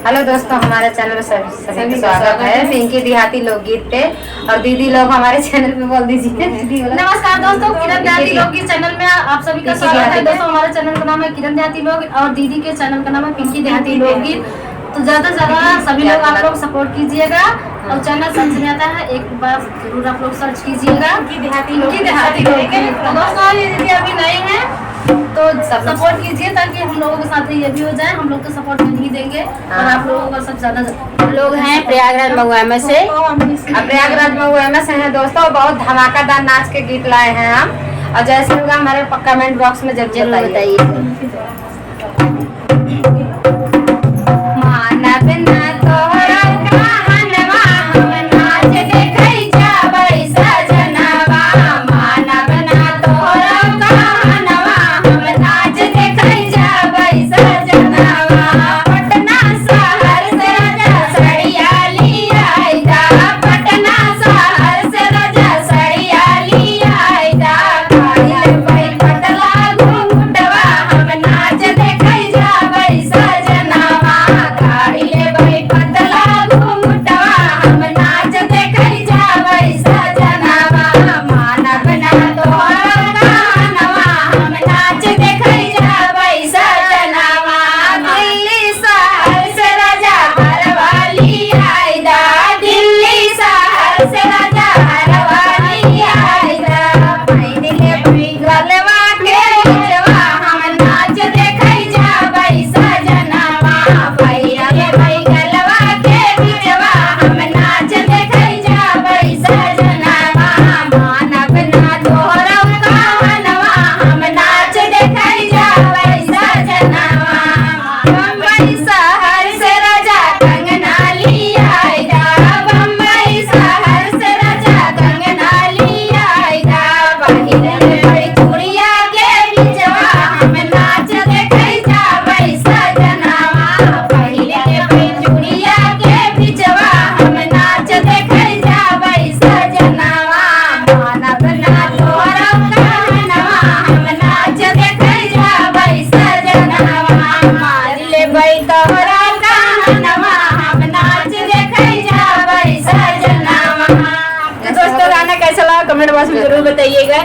Hello दोस्तों, हमारे channel में सभी स्वागत है। पिंकी देहाती लोकगीत पे और दीदी लोग हमारे चैनल पे बोल दीजिए। नमस्कार दोस्तों, किरण देहाती लोकगीत चैनल में आप सभी का स्वागत है। दोस्तों, हमारे चैनल का नाम है किरण देहाती लोग और दीदी के चैनल का नाम है पिंकी देहाती लोकगीत। तो ज्यादा से ज्यादा सभी लोग आप लोग सपोर्ट कीजिएगा और चैनल सर्च में आता है, एक बार जरूर आप लोग सर्च कीजिएगा पिंकी देहाती लोकगीत। तो दोस्तों, ये दीदी अभी नए हैं तो सपोर्ट कीजिए ताकि हम लोगों के साथ ये भी हो जाए। हम लोग तो सपोर्ट नहीं देंगे और आप लोगों का सब ज्यादा लोग हैं प्रयागराज महुआ में से। प्रयागराज महुआ में से हैं दोस्तों, बहुत धमाकेदार नाच के गीत लाए हैं हम। और जैसे होगा हमारे कमेंट बॉक्स में जरूर बताइए। दोस्तों, गाना कैसा लगा कमेंट बॉक्स में जरूर बताइएगा।